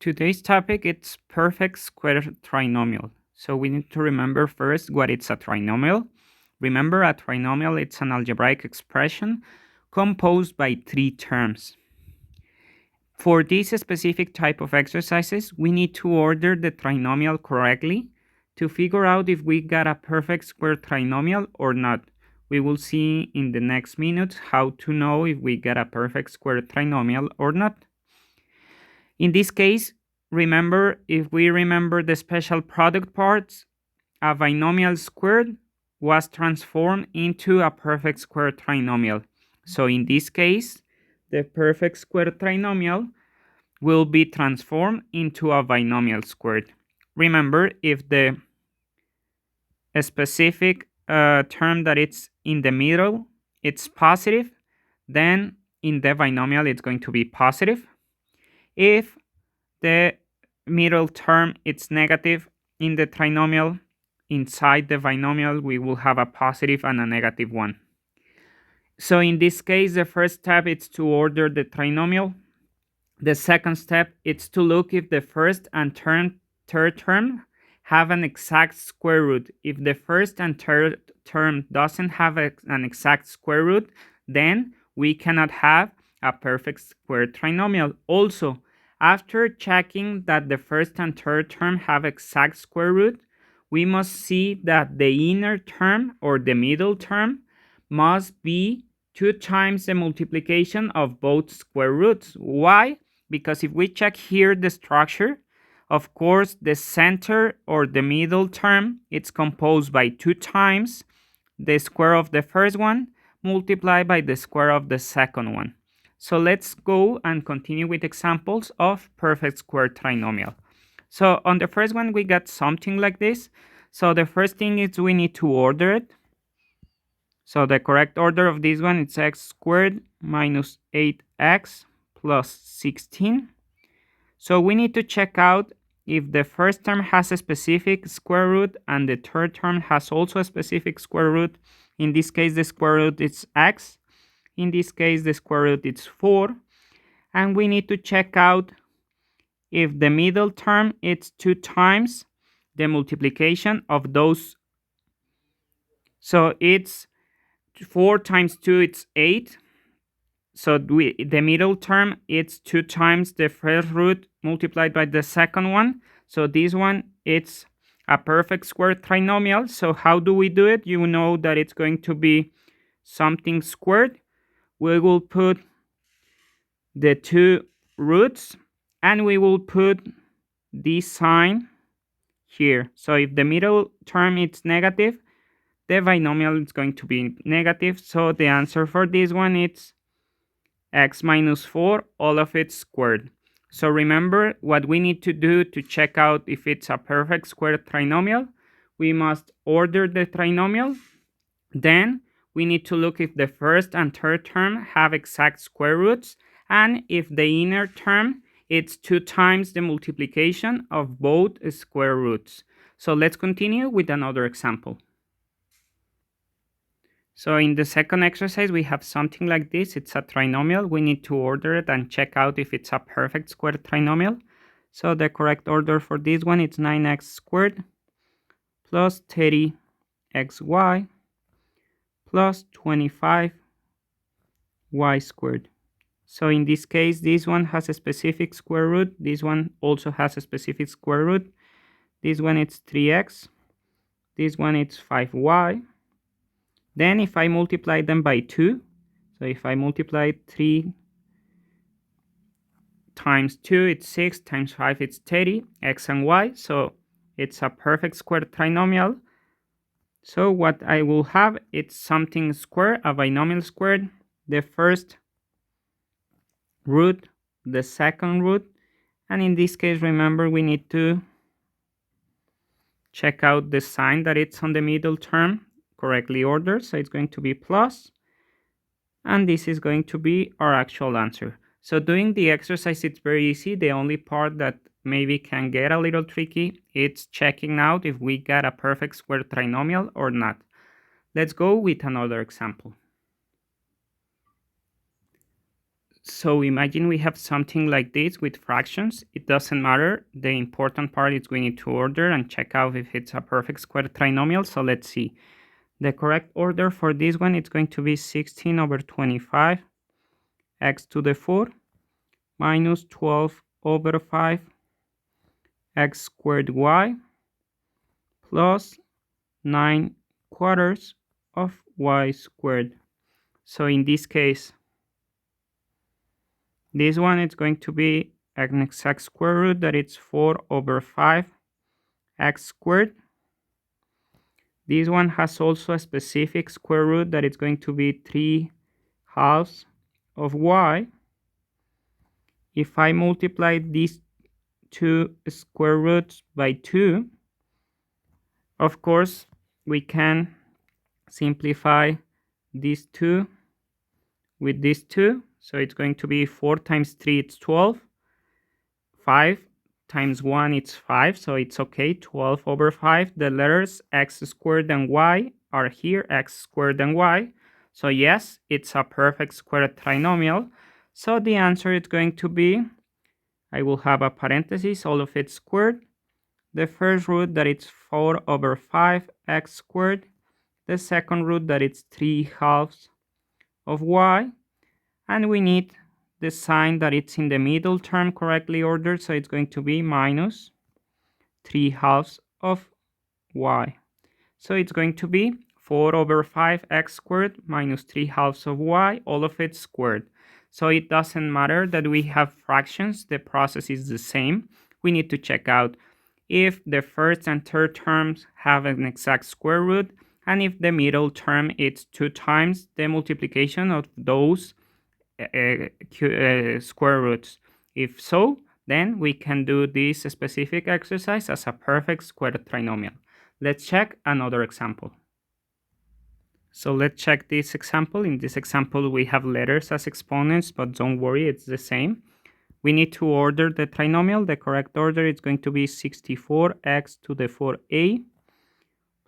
Today's topic is perfect square trinomial. So we need to remember first what it's a trinomial. Remember, a trinomial it's an algebraic expression composed by three terms. For this specific type of exercises, we need to order the trinomial correctly to figure out if we got a perfect square trinomial or not. We will see in the next minutes how to know if we get a perfect square trinomial or not. In this case, remember, if we remember the special product parts, a binomial squared was transformed into a perfect square trinomial. So in this case, the perfect square trinomial will be transformed into a binomial squared. Remember, if the specific term that it's in the middle, it's positive, then in the binomial it's going to be positive. If the middle term is negative in the trinomial, inside the binomial we will have a positive and a negative one. So in this case, the first step is to order the trinomial. The second step is to look if the first and third term have an exact square root. If the first and third term doesn't have an exact square root, then we cannot have a perfect square trinomial. Also, after checking that the first and third term have exact square root, we must see that the inner term or the middle term must be 2 times the multiplication of both square roots. Why? Because if we check here the structure, of course, the center or the middle term, it's composed by 2 times the square of the first one multiplied by the square of the second one. So let's go and continue with examples of perfect square trinomial. So on the first one, we got something like this. So the first thing is we need to order it. So the correct order of this one is x squared minus 8x plus 16. So we need to check out if the first term has a specific square root and the third term has also a specific square root. In this case, the square root is x. In this case, the square root is 4. And we need to check out if the middle term is 2 times the multiplication of those. So it's 4 times 2, it's 8. So the middle term, it's 2 times the first root multiplied by the second one. So this one, it's a perfect square trinomial. So how do we do it? You know that it's going to be something squared. We will put the 2 roots and we will put this sign here. So if the middle term is negative, the binomial is going to be negative. So the answer for this one is x minus 4, all of it squared. So remember what we need to do to check out if it's a perfect square trinomial. We must order the trinomial. Then we need to look if the first and third term have exact square roots and if the inner term it's 2 times the multiplication of both square roots. So let's continue with another example. So in the second exercise, we have something like this. It's a trinomial. We need to order it and check out if it's a perfect square trinomial. So the correct order for this one is 9x squared plus 30xy plus 25y squared. So in this case, this one has a specific square root. This one also has a specific square root. This one is 3x. This one is 5y. Then if I multiply them by 2, so if I multiply 3 times 2, it's 6, times 5, it's 30, x and y. So it's a perfect square trinomial. So what I will have, it's something square, a binomial squared, the first root, the second root. And in this case, remember, we need to check out the sign that it's on the middle term, correctly ordered. So it's going to be plus. And this is going to be our actual answer. So doing the exercise, it's very easy. The only part that maybe can get a little tricky, it's checking out if we got a perfect square trinomial or not. Let's go with another example. So imagine we have something like this with fractions. It doesn't matter. The important part is we need to order and check out if it's a perfect square trinomial. So let's see. The correct order for this one is going to be 16 over 25 x to the 4 minus 12 over 5 x squared y plus 9 quarters of y squared. So in this case, this one is going to be an exact square root that it's 4 over 5 x squared. This one has also a specific square root that it's going to be 3 halves of y. If I multiply these two square roots by 2, of course, we can simplify these 2 with these 2. So it's going to be 4 times 3, it's 12. 5 times 1, it's 5, so it's okay. 12 over 5. The letters x squared and y are here, x squared and y. So yes, it's a perfect square trinomial. So the answer is going to be, I will have a parenthesis, all of it squared. The first root that it's 4 over 5 x squared. The second root that it's 3 halves of y. And we need the sign that it's in the middle term correctly ordered, so it's going to be minus 3 halves of y. So it's going to be 4 over 5 x squared minus 3 halves of y, all of it squared. So it doesn't matter that we have fractions, the process is the same. We need to check out if the first and third terms have an exact square root, and if the middle term is 2 times the multiplication of those square roots. If so, then we can do this specific exercise as a perfect square trinomial. Let's check another example. So let's check this example. In this example, we have letters as exponents, but don't worry, it's the same. We need to order the trinomial. The correct order is going to be 64x to the 4a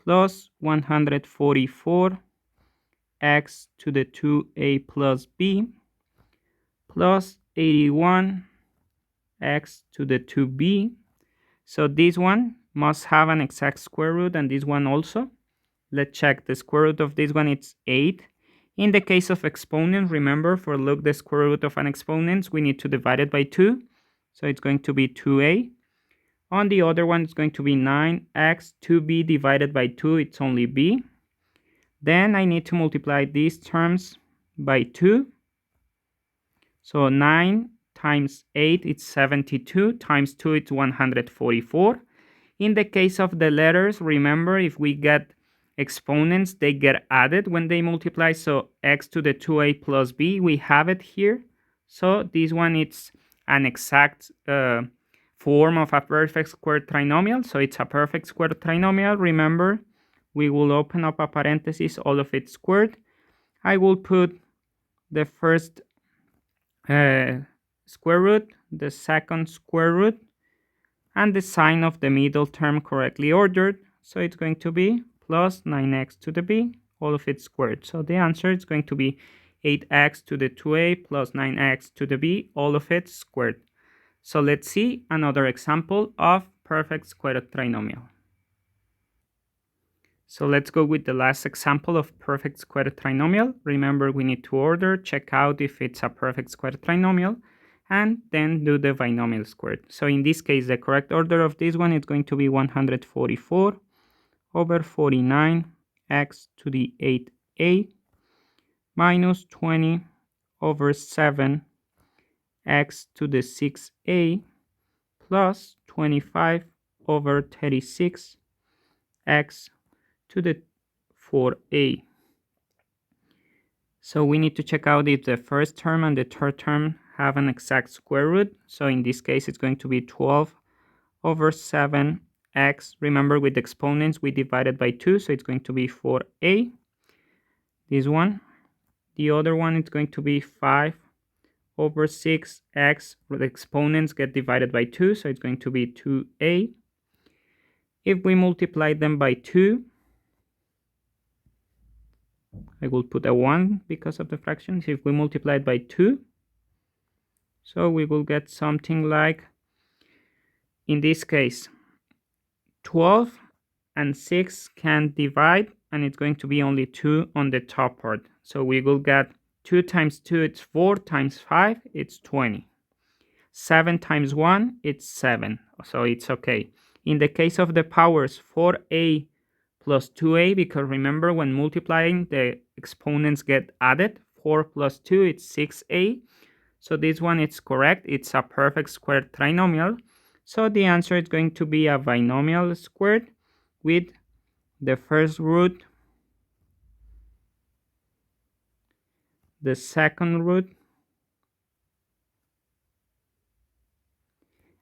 plus 144x to the 2a plus b plus 81x to the 2b. So this one must have an exact square root, and this one also. Let's check. The square root of this one, it's 8. In the case of exponents, remember, for look the square root of an exponent, we need to divide it by 2. So it's going to be 2a. On the other one, it's going to be 9x. 2b divided by 2, it's only b. Then I need to multiply these terms by 2. So 9 times 8, it's 72. Times 2, it's 144. In the case of the letters, remember, if we get exponents, they get added when they multiply. So x to the 2a plus b, we have it here. So this one, it's an exact form of a perfect square trinomial. So it's a perfect square trinomial. Remember, we will open up a parenthesis, all of it squared. I will put the first square root, the second square root, and the sign of the middle term correctly ordered. So it's going to be plus 9x to the b, all of it squared. So the answer is going to be 8x to the 2a plus 9x to the b, all of it squared. So let's see another example of perfect square trinomial. So let's go with the last example of perfect square trinomial. Remember, we need to order, check out if it's a perfect square trinomial, and then do the binomial squared. So in this case, the correct order of this one is going to be 144 over 49x to the 8a minus 20 over 7x to the 6a plus 25 over 36x to the 4a. So we need to check out if the first term and the third term have an exact square root. So in this case, it's going to be 12 over 7x. Remember, with exponents, we divided by 2, so it's going to be 4a. This one. The other one is going to be 5 over 6x. The exponents get divided by 2, so it's going to be 2a. If we multiply them by 2, I will put a 1 because of the fractions. If we multiply it by 2, So we will get something like, in this case, 12 and 6 can divide, and it's going to be only 2 on the top part. So we will get 2 times 2, it's 4, times 5, it's 20. 7 times 1, it's 7, so it's okay. In the case of the powers, 4a plus 2a, because remember when multiplying, the exponents get added. 4 plus 2, it's 6a. So this one is correct. It's a perfect square trinomial. So the answer is going to be a binomial squared with the first root, the second root,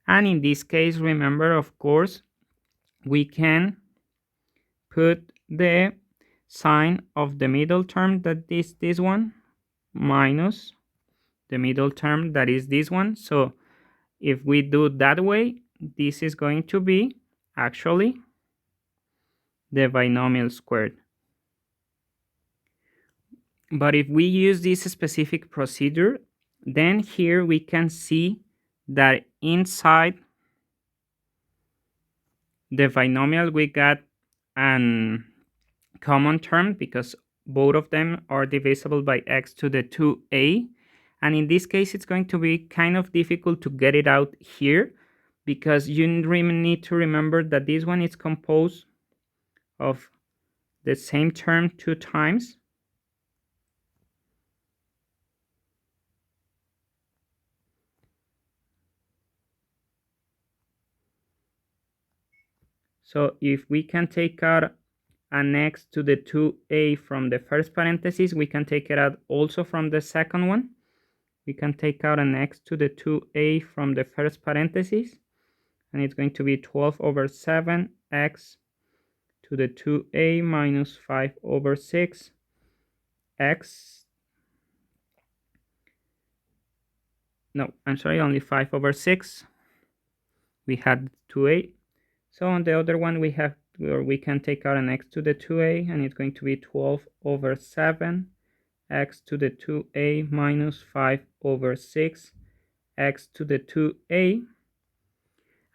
and in this case, remember, of course, we can put the sign of the middle term, that is this one, minus the middle term, that is this one. So if we do that way, this is going to be actually the binomial squared. But if we use this specific procedure, then here we can see that inside the binomial we got an common term, because both of them are divisible by x to the 2a. And in this case, it's going to be kind of difficult to get it out here, because you really need to remember that this one is composed of the same term 2 times. So if we can take out an x to the 2a from the first parenthesis, we can take it out also from the second one. We can take out an x to the 2a from the first parenthesis, and it's going to be 12 over 7 x to the 2a minus 5 over 6 x. No, I'm sorry, only 5 over 6. We had 2a. So on the other one, we have, or we can take out an x to the 2a, and it's going to be 12 over 7 x to the 2a minus 5 over 6 x to the 2a.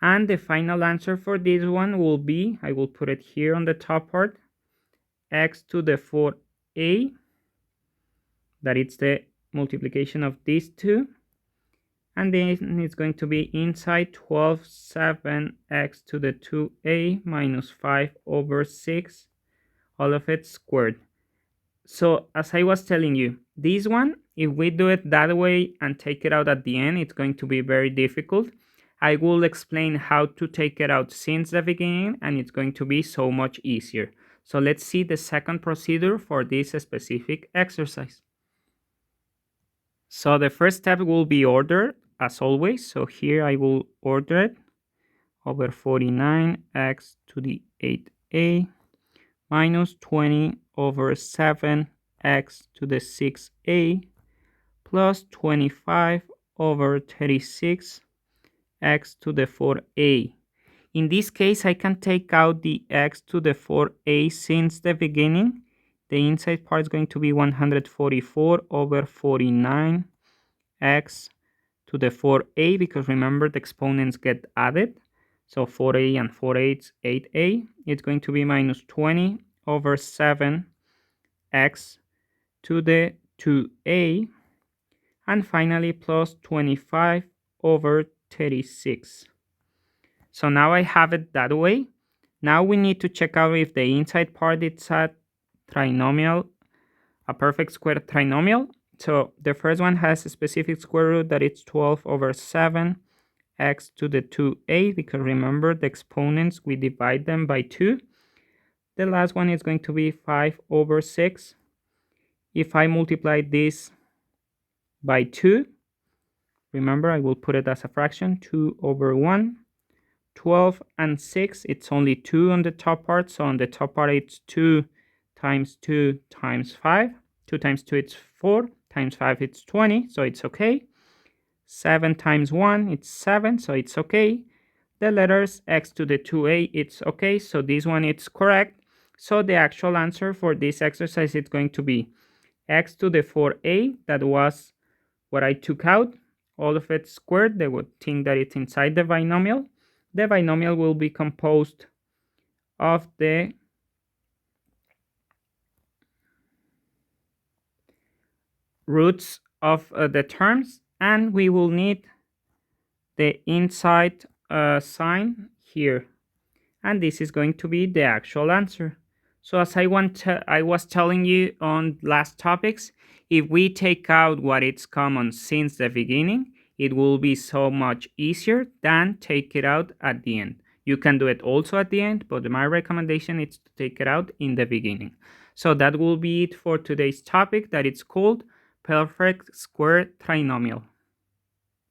And the final answer for this one will be, I will put it here on the top part, x to the 4a, that it's the multiplication of these two, and then it's going to be inside 12 7 x to the 2a minus 5 over 6, all of it squared. So as I was telling you, this one, if we do it that way and take it out at the end, it's going to be very difficult. I will explain how to take it out since the beginning, and it's going to be so much easier. So let's see the second procedure for this specific exercise. So the first step will be ordered as always. So here I will order it over 49x to the 8a minus 20 over 7x to the 6a plus 25 over 36 x to the 4a. In this case, I can take out the x to the 4a since the beginning. The inside part is going to be 144 over 49 x to the 4a, because remember the exponents get added. So 4a and 4a is 8a. It's going to be minus 20 over 7 x to the 2a. And finally plus 25 over 36. So now I have it that way. Now we need to check out if the inside part is a trinomial, a perfect square trinomial. So the first one has a specific square root that it's 12 over 7 x to the 2a, because remember the exponents, we divide them by 2. The last one is going to be 5 over 6. If I multiply this by 2, remember I will put it as a fraction, 2 over 1. 12 and 6, it's only 2 on the top part, so on the top part it's 2 times 2 times 5. 2 times 2 it's 4, times 5 it's 20, so it's okay. 7 times 1 it's 7, so it's okay. The letters x to the 2a, it's okay, so this one it's correct. So the actual answer for this exercise is going to be x to the 4a, that was what I took out, all of it squared, they would think that it's inside the binomial. The binomial will be composed of the roots of the terms, and we will need the inside sign here, and this is going to be the actual answer. So as I was telling you on last topics, if we take out what is common since the beginning, it will be so much easier than take it out at the end. You can do it also at the end, but my recommendation is to take it out in the beginning. So that will be it for today's topic, that it's called perfect square trinomial.